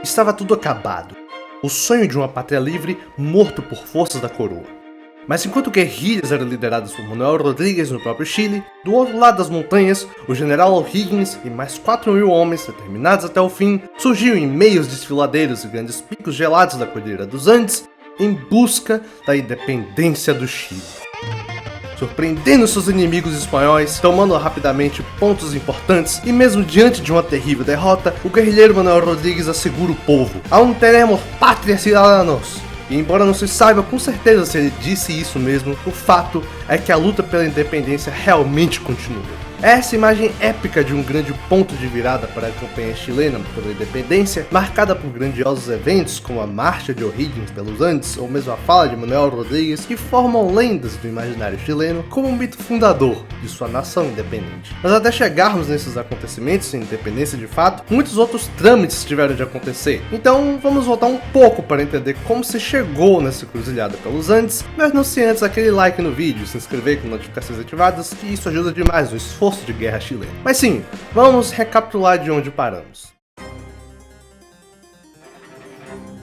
Estava tudo acabado. O sonho de uma pátria livre morto por forças da coroa. Mas enquanto guerrilhas eram lideradas por Manuel Rodrigues no próprio Chile, do outro lado das montanhas, o general O'Higgins e mais 4.000 homens determinados até o fim surgiam em meios desfiladeiros e grandes picos gelados da Cordilheira dos Andes em busca da independência do Chile. Surpreendendo seus inimigos espanhóis, tomando rapidamente pontos importantes e mesmo diante de uma terrível derrota, o guerrilheiro Manuel Rodrigues assegura o povo: "Aún tenemos patria, cidadãos!" E embora não se saiba com certeza se ele disse isso mesmo, o fato é que a luta pela independência realmente continua. Essa imagem épica de um grande ponto de virada para a campanha chilena pela independência, marcada por grandiosos eventos como a Marcha de O'Higgins pelos Andes ou mesmo a fala de Manuel Rodrigues, que formam lendas do imaginário chileno como um mito fundador de sua nação independente. Mas até chegarmos nesses acontecimentos sem independência de fato, muitos outros trâmites tiveram de acontecer. Então vamos voltar um pouco para entender como se chegou nessa encruzilhada pelos Andes, mas não se antes aquele like no vídeo, se inscrever com notificações ativadas, que isso ajuda demais no esforço de guerra chilena. Mas sim, vamos recapitular de onde paramos.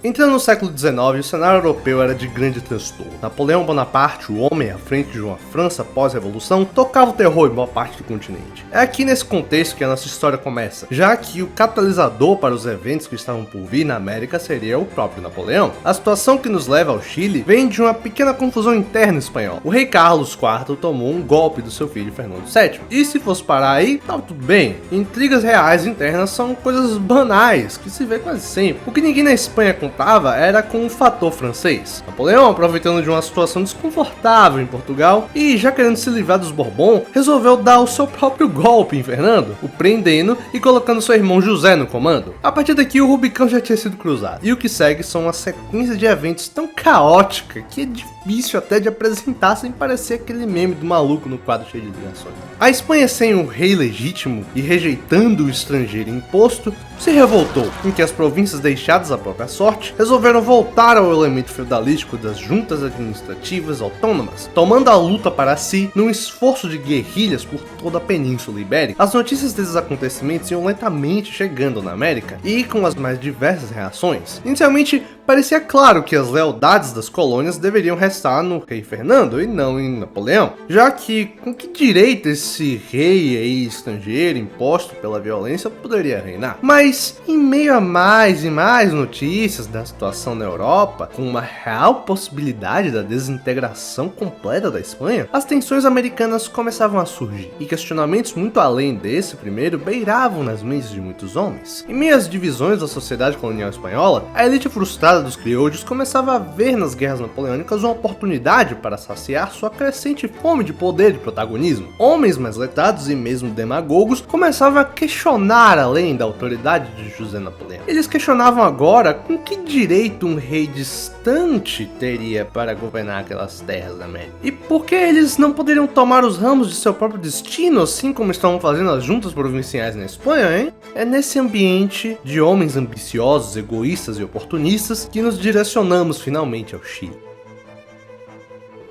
Entrando no século XIX, o cenário europeu era de grande transtorno. Napoleão Bonaparte, o homem à frente de uma França pós-revolução, tocava o terror em boa parte do continente. É aqui nesse contexto que a nossa história começa, já que o catalisador para os eventos que estavam por vir na América seria o próprio Napoleão. A situação que nos leva ao Chile vem de uma pequena confusão interna espanhola. O rei Carlos IV tomou um golpe do seu filho Fernando VII, e se fosse parar aí, tava tudo bem. Intrigas reais internas são coisas banais, que se vê quase sempre. O que ninguém na Espanha era com o fator francês. Napoleão, aproveitando de uma situação desconfortável em Portugal e já querendo se livrar dos Bourbon, resolveu dar o seu próprio golpe em Fernando, o prendendo e colocando seu irmão José no comando. A partir daqui o Rubicão já tinha sido cruzado, e o que segue são uma sequência de eventos tão caótica que é difícil até de apresentar sem parecer aquele meme do maluco no quadro cheio de ligações. A Espanha, sem o rei legítimo e rejeitando o estrangeiro imposto, se revoltou, em que as províncias deixadas à própria sorte resolveram voltar ao elemento feudalístico das juntas administrativas autônomas, tomando a luta para si num esforço de guerrilhas por toda a Península Ibérica. As notícias desses acontecimentos iam lentamente chegando na América, e com as mais diversas reações. Inicialmente, parecia claro que as lealdades das colônias deveriam restar no rei Fernando e não em Napoleão, já que com que direito esse rei aí estrangeiro imposto pela violência poderia reinar? Mas em meio a mais e mais notícias da situação na Europa, com uma real possibilidade da desintegração completa da Espanha, as tensões americanas começavam a surgir, e questionamentos muito além desse primeiro beiravam nas mentes de muitos homens. Em meio às divisões da sociedade colonial espanhola, a elite frustrada dos crioulos começava a ver nas guerras napoleônicas uma oportunidade para saciar sua crescente fome de poder e protagonismo. Homens mais letrados e mesmo demagogos começavam a questionar além da autoridade de José Napoleão. Eles questionavam agora com que direito um rei distante teria para governar aquelas terras da América. E por que eles não poderiam tomar os ramos de seu próprio destino, assim como estavam fazendo as juntas provinciais na Espanha, hein? É nesse ambiente de homens ambiciosos, egoístas e oportunistas que nos direcionamos finalmente ao Chile.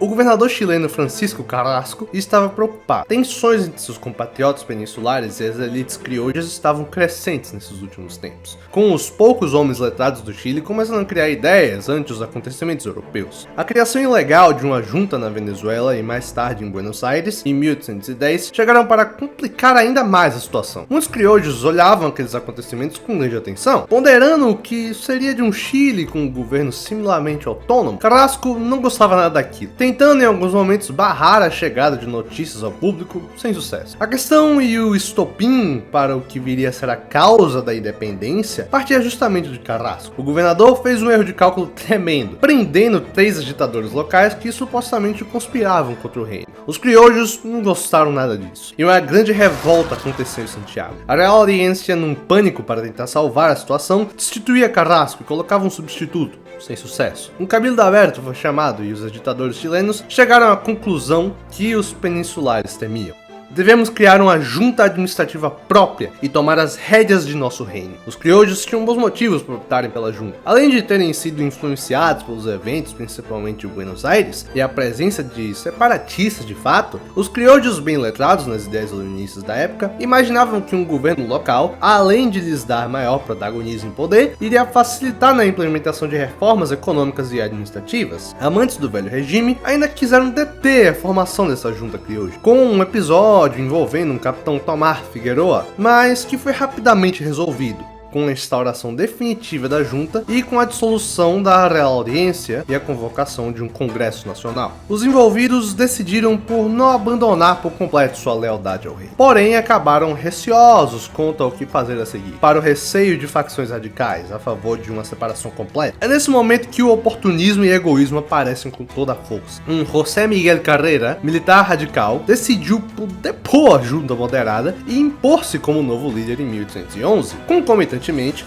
O governador chileno Francisco Carrasco estava preocupado. Tensões entre seus compatriotas peninsulares e as elites crioulas estavam crescentes nesses últimos tempos, com os poucos homens letrados do Chile começando a criar ideias ante os acontecimentos europeus. A criação ilegal de uma junta na Venezuela e mais tarde em Buenos Aires, em 1810, chegaram para complicar ainda mais a situação. Muitos crioulos olhavam aqueles acontecimentos com grande atenção, ponderando o que seria de um Chile com um governo similarmente autônomo. Carrasco não gostava nada daquilo, tentando em alguns momentos barrar a chegada de notícias ao público, sem sucesso. A questão e o estopim para o que viria a ser a causa da independência partia justamente de Carrasco. O governador fez um erro de cálculo tremendo, prendendo 3 agitadores locais que supostamente conspiravam contra o reino. Os crioulos não gostaram nada disso, e uma grande revolta aconteceu em Santiago. A Real Audiência, num pânico para tentar salvar a situação, destituía Carrasco e colocava um substituto, sem sucesso. Um cabildo aberto foi chamado e os agitadores chilenos chegaram à conclusão que os peninsulares temiam: Devemos criar uma junta administrativa própria e tomar as rédeas de nosso reino. Os criollos tinham bons motivos para optarem pela junta. Além de terem sido influenciados pelos eventos, principalmente de Buenos Aires, e a presença de separatistas de fato, os criollos bem letrados nas ideias leninistas da época imaginavam que um governo local, além de lhes dar maior protagonismo e poder, iria facilitar na implementação de reformas econômicas e administrativas. Amantes do velho regime ainda quiseram deter a formação dessa junta criolla, com um episódio envolvendo um capitão Tomás Figueroa, mas que foi rapidamente resolvido, com a instauração definitiva da junta e com a dissolução da Real Audiência e a convocação de um Congresso Nacional. Os envolvidos decidiram por não abandonar por completo sua lealdade ao rei, porém acabaram receosos quanto ao que fazer a seguir, para o receio de facções radicais a favor de uma separação completa. É nesse momento que o oportunismo e egoísmo aparecem com toda a força. José Miguel Carrera, militar radical, decidiu depor a junta moderada e impor-se como novo líder em 1811. Concomitantemente,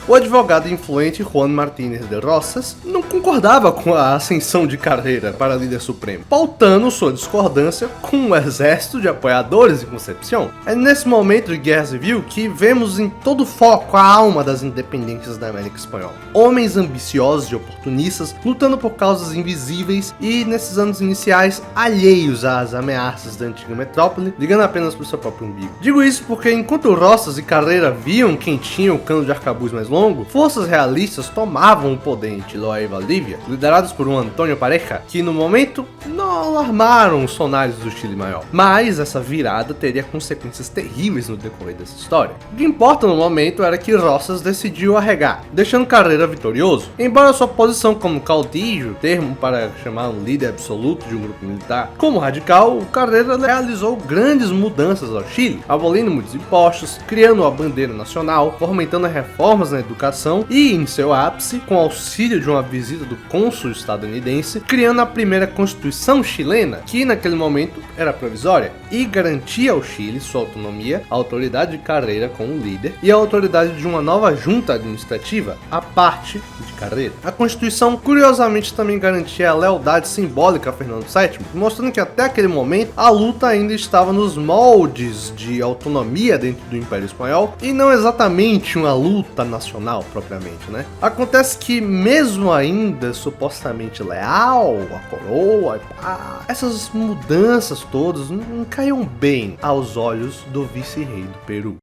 o advogado influente Juan Martínez de Rosas não concordava com a ascensão de Carrera para líder supremo, pautando sua discordância com um exército de apoiadores de Concepción. É nesse momento de guerra civil que vemos em todo foco a alma das independências da América Espanhola. Homens ambiciosos e oportunistas lutando por causas invisíveis e, nesses anos iniciais, alheios às ameaças da antiga metrópole, ligando apenas para o seu próprio umbigo. Digo isso porque enquanto Rosas e Carrera viam quem tinha o cano de arcabuz mais longo, forças realistas tomavam o poder em Chiloé e Valdívia, liderados por um Antônio Pareja, que no momento não alarmaram os sonares do Chile Maior. Mas essa virada teria consequências terríveis no decorrer dessa história. O que importa no momento era que Rosas decidiu arregar, deixando Carrera vitorioso. Embora sua posição como caudillo, termo para chamar um líder absoluto de um grupo militar, como radical, Carrera realizou grandes mudanças ao Chile, abolindo muitos impostos, criando a bandeira nacional, fomentando reformas na educação e, em seu ápice, com auxílio de uma visita do cônsul estadunidense, criando a primeira Constituição chilena, que naquele momento era provisória, e garantia ao Chile sua autonomia, a autoridade de Carrera como líder e a autoridade de uma nova junta administrativa, a parte de Carrera. A Constituição, curiosamente, também garantia a lealdade simbólica a Fernando VII, mostrando que até aquele momento a luta ainda estava nos moldes de autonomia dentro do Império Espanhol e não exatamente uma luta nacional propriamente, né? Acontece que mesmo ainda supostamente leal à coroa, essas mudanças todas não caíam bem aos olhos do vice-rei do Peru.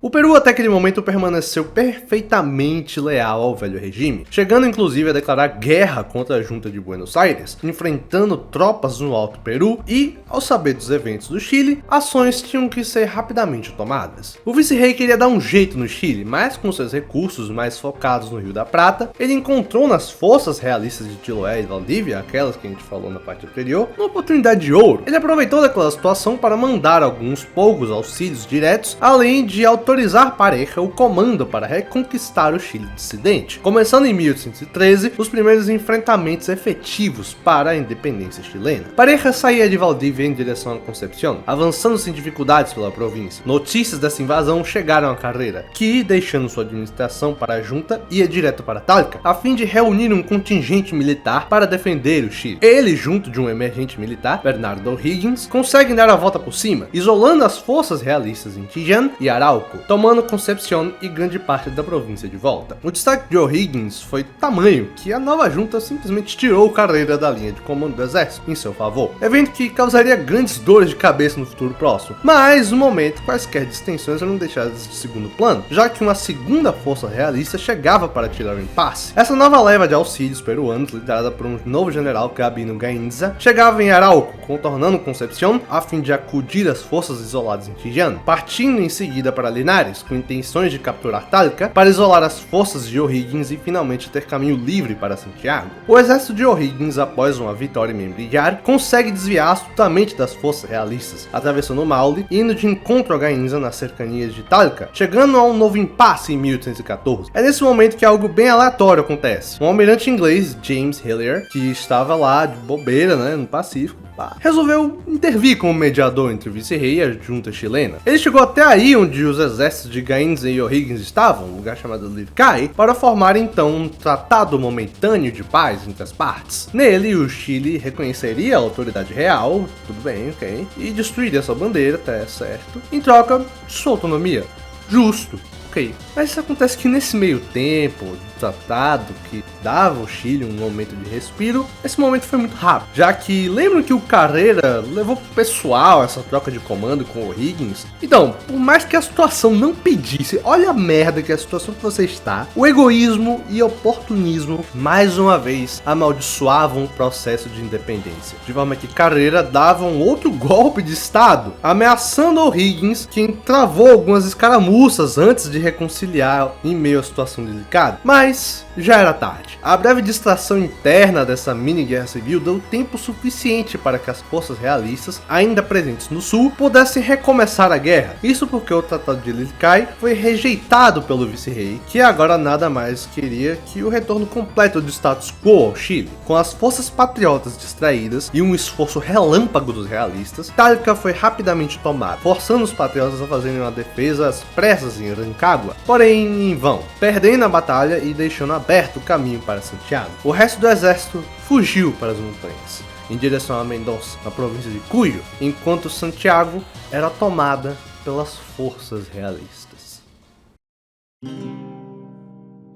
O Peru até aquele momento permaneceu perfeitamente leal ao velho regime, chegando inclusive a declarar guerra contra a junta de Buenos Aires, enfrentando tropas no Alto Peru e, ao saber dos eventos do Chile, ações tinham que ser rapidamente tomadas. O vice-rei queria dar um jeito no Chile, mas com seus recursos mais focados no Rio da Prata, ele encontrou nas forças realistas de Chiloé e Valdívia, aquelas que a gente falou na parte anterior, uma oportunidade de ouro. Ele aproveitou daquela situação para mandar alguns poucos auxílios diretos, além de autorizar Pareja o comando para reconquistar o Chile dissidente, começando em 1813 os primeiros enfrentamentos efetivos para a independência chilena. Pareja saía de Valdívia em direção a Concepción, avançando sem dificuldades pela província. Notícias dessa invasão chegaram a Carrera, que, deixando sua administração para a junta, ia direto para Talca, a fim de reunir um contingente militar para defender o Chile. Ele, junto de um emergente militar, Bernardo O'Higgins, conseguem dar a volta por cima, isolando as forças realistas em Chillán e Arauco, tomando Concepción e grande parte da província de volta. O destaque de O'Higgins foi tamanho que a nova junta simplesmente tirou Carrera da linha de comando do exército em seu favor, evento que causaria grandes dores de cabeça no futuro próximo. Mas, no momento, quaisquer distensões eram deixadas de segundo plano, já que uma segunda força realista chegava para tirar o impasse. Essa nova leva de auxílios peruanos, liderada por um novo general, Gabino Gainza, chegava em Arauco, contornando Concepción a fim de acudir às forças isoladas em Chillán, partindo em seguida para Linares, com intenções de capturar Talca para isolar as forças de O'Higgins e finalmente ter caminho livre para Santiago. O exército de O'Higgins, após uma vitória em Membrillar, consegue desviar astutamente das forças realistas, atravessando o Maule e indo de encontro a Gainza nas cercanias de Talca, chegando a um novo impasse em 1814. É nesse momento que algo bem aleatório acontece. Um almirante inglês, James Hillier, que estava lá de bobeira, no Pacífico, resolveu intervir como mediador entre o vice-rei e a junta chilena. Ele chegou até aí onde os exércitos exércitos de Gaines e O'Higgins estavam, um lugar chamado Lircay, para formar então um tratado momentâneo de paz entre as partes. Nele, o Chile reconheceria a autoridade real, tudo bem, ok, e destruiria sua bandeira, até certo, em troca de sua autonomia. Justo. Ok, mas isso acontece que nesse meio tempo do tratado que dava ao Chile um momento de respiro, esse momento foi muito rápido, já que lembram que o Carreira levou pro pessoal essa troca de comando com o O'Higgins? Então, por mais que a situação não pedisse, olha a merda que é a situação que você está, o egoísmo e oportunismo mais uma vez amaldiçoavam o processo de independência, de forma que Carreira dava um outro golpe de estado, ameaçando O'Higgins, quem travou algumas escaramuças antes de reconciliar em meio à situação delicada, mas já era tarde. A breve distração interna dessa mini guerra civil deu tempo suficiente para que as forças realistas, ainda presentes no sul, pudessem recomeçar a guerra. Isso porque o Tratado de Lircay foi rejeitado pelo vice-rei, que agora nada mais queria que o retorno completo do status quo ao Chile. Com as forças patriotas distraídas e um esforço relâmpago dos realistas, Talca foi rapidamente tomada, forçando os patriotas a fazerem uma defesa às pressas em Rancagua, porém em vão, perdendo a batalha e deixando aberto o caminho para Santiago. O resto do exército fugiu para as montanhas, em direção a Mendonça, na província de Cuyo, enquanto Santiago era tomada pelas forças realistas.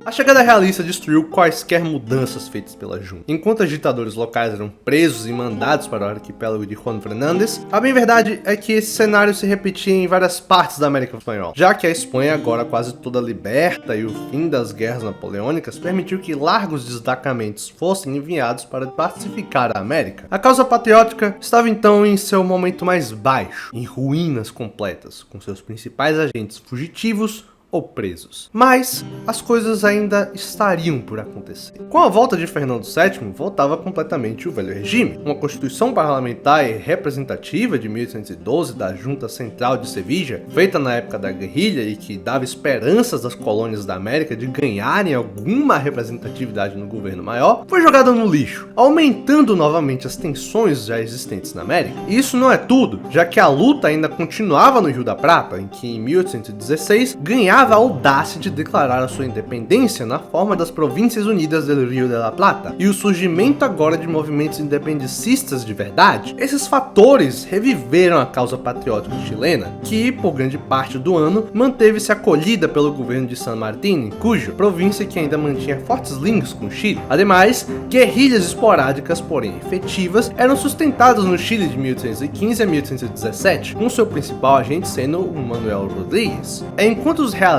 A chegada realista destruiu quaisquer mudanças feitas pela junta. Enquanto agitadores locais eram presos e mandados para o arquipélago de Juan Fernández, a bem verdade é que esse cenário se repetia em várias partes da América Espanhola, já que a Espanha, agora quase toda liberta e o fim das guerras napoleônicas, permitiu que largos destacamentos fossem enviados para pacificar a América. A causa patriótica estava então em seu momento mais baixo, em ruínas completas, com seus principais agentes fugitivos ou presos. Mas as coisas ainda estariam por acontecer. Com a volta de Fernando VII, voltava completamente o velho regime. Uma constituição parlamentar e representativa de 1812 da Junta Central de Sevilla, feita na época da guerrilha e que dava esperanças das colônias da América de ganharem alguma representatividade no governo maior, foi jogada no lixo, aumentando novamente as tensões já existentes na América. E isso não é tudo, já que a luta ainda continuava no Rio da Prata, em que em 1816 ganhava a audácia de declarar a sua independência na forma das Províncias Unidas do Rio de la Plata, e o surgimento agora de movimentos independencistas de verdade. Esses fatores reviveram a causa patriótica chilena, que, por grande parte do ano, manteve-se acolhida pelo governo de San Martín, em Cuyo, província que ainda mantinha fortes links com o Chile. Ademais, guerrilhas esporádicas, porém efetivas, eram sustentadas no Chile de 1815 a 1817, com seu principal agente sendo o Manuel Rodrigues. Enquanto os realistas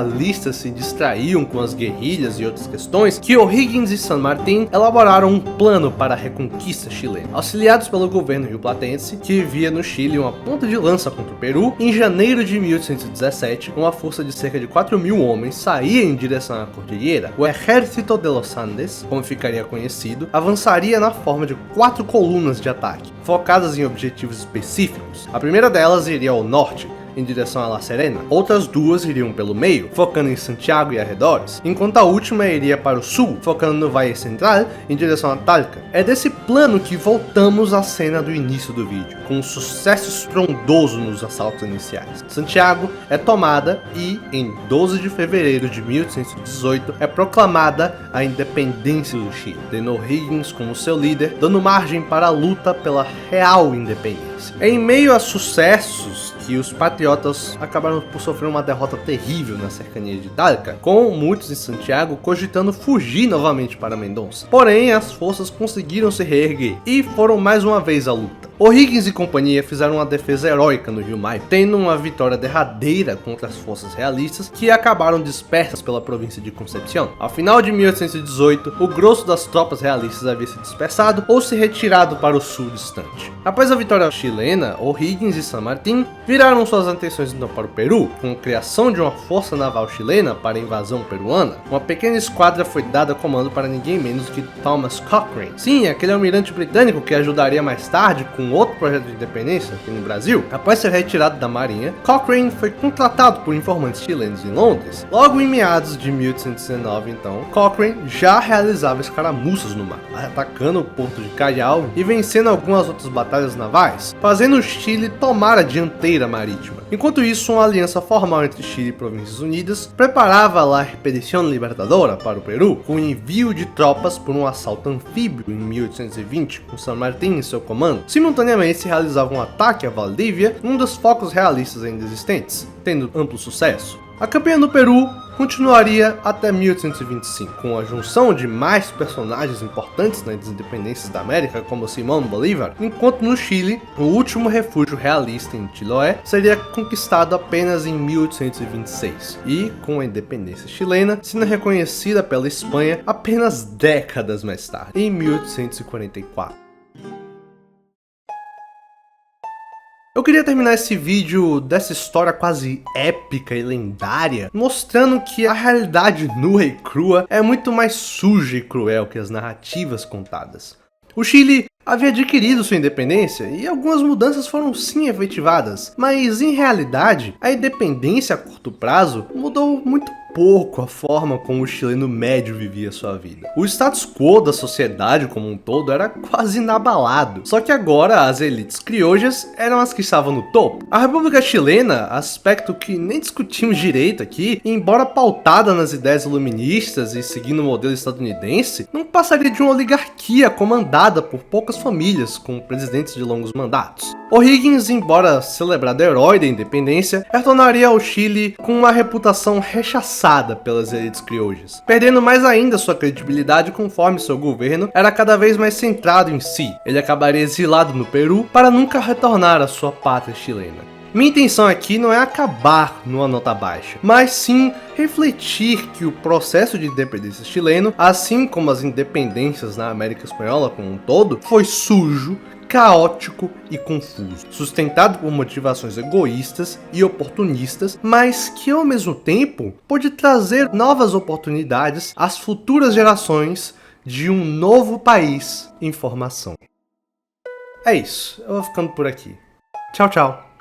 se distraíam com as guerrilhas e outras questões, que O'Higgins e San Martín elaboraram um plano para a reconquista chilena. Auxiliados pelo governo rioplatense, que via no Chile uma ponta de lança contra o Peru, em janeiro de 1817, uma força de cerca de 4.000 homens saía em direção à cordilheira. O Ejército de los Andes, como ficaria conhecido, avançaria na forma de 4 colunas de ataque, focadas em objetivos específicos. A primeira delas iria ao norte, em direção a La Serena. Outras 2 iriam pelo meio, focando em Santiago e arredores, enquanto a última iria para o sul, focando no Valle Central, em direção a Talca. É desse plano que voltamos à cena do início do vídeo, com um sucesso estrondoso nos assaltos iniciais. Santiago é tomada e, em 12 de fevereiro de 1818, é proclamada a independência do Chile, tendo O'Higgins como seu líder, dando margem para a luta pela real independência. Em meio a sucessos que os patriotas acabaram por sofrer uma derrota terrível na cercania de Talca, com muitos em Santiago cogitando fugir novamente para Mendonça. Porém, as forças conseguiram se reerguer e foram mais uma vez à luta. O'Higgins e companhia fizeram uma defesa heróica no Rio Maipo, tendo uma vitória derradeira contra as forças realistas que acabaram dispersas pela província de Concepción. Ao final de 1818, o grosso das tropas realistas havia se dispersado ou se retirado para o sul distante. Após a vitória chilena, O'Higgins e San Martín viraram suas atenções então para o Peru, com a criação de uma força naval chilena para a invasão peruana. Uma pequena esquadra foi dada a comando para ninguém menos que Thomas Cochrane. Sim, aquele almirante britânico que ajudaria mais tarde com outro projeto de independência aqui no Brasil. Após ser retirado da marinha, Cochrane foi contratado por informantes chilenos em Londres. Logo em meados de 1819, então, Cochrane já realizava escaramuças no mar, atacando o porto de Callao e vencendo algumas outras batalhas navais, fazendo o Chile tomar a dianteira marítima. Enquanto isso, uma aliança formal entre Chile e Províncias Unidas preparava a Expedición Libertadora para o Peru, com o envio de tropas por um assalto anfíbio em 1820, com San Martín em seu comando. Simultaneamente se realizava um ataque a Valdívia, um dos focos realistas ainda existentes, tendo amplo sucesso. A campanha no Peru continuaria até 1825, com a junção de mais personagens importantes nas independências da América, como Simón Bolívar, enquanto no Chile, o último refúgio realista em Chiloé seria conquistado apenas em 1826, e, com a independência chilena, sendo reconhecida pela Espanha apenas décadas mais tarde, em 1844. Eu queria terminar esse vídeo dessa história quase épica e lendária, mostrando que a realidade nua e crua é muito mais suja e cruel que as narrativas contadas. O Chile havia adquirido sua independência e algumas mudanças foram sim efetivadas, mas em realidade, a independência a curto prazo mudou muito pouco a forma como o chileno médio vivia sua vida. O status quo da sociedade como um todo era quase inabalado, só que agora as elites criojas eram as que estavam no topo. A República Chilena, aspecto que nem discutimos direito aqui, embora pautada nas ideias iluministas e seguindo o modelo estadunidense, não passaria de uma oligarquia comandada por poucas famílias com presidentes de longos mandatos. O'Higgins, embora celebrado herói da independência, retornaria ao Chile com uma reputação rechaçada pelas elites criojas, perdendo mais ainda sua credibilidade conforme seu governo era cada vez mais centrado em si. Ele acabaria exilado no Peru para nunca retornar à sua pátria chilena. Minha intenção aqui não é acabar numa nota baixa, mas sim refletir que o processo de independência chileno, assim como as independências na América Espanhola como um todo, foi sujo, caótico e confuso, sustentado por motivações egoístas e oportunistas, mas que ao mesmo tempo pode trazer novas oportunidades às futuras gerações de um novo país em formação. É isso, eu vou ficando por aqui. Tchau, tchau!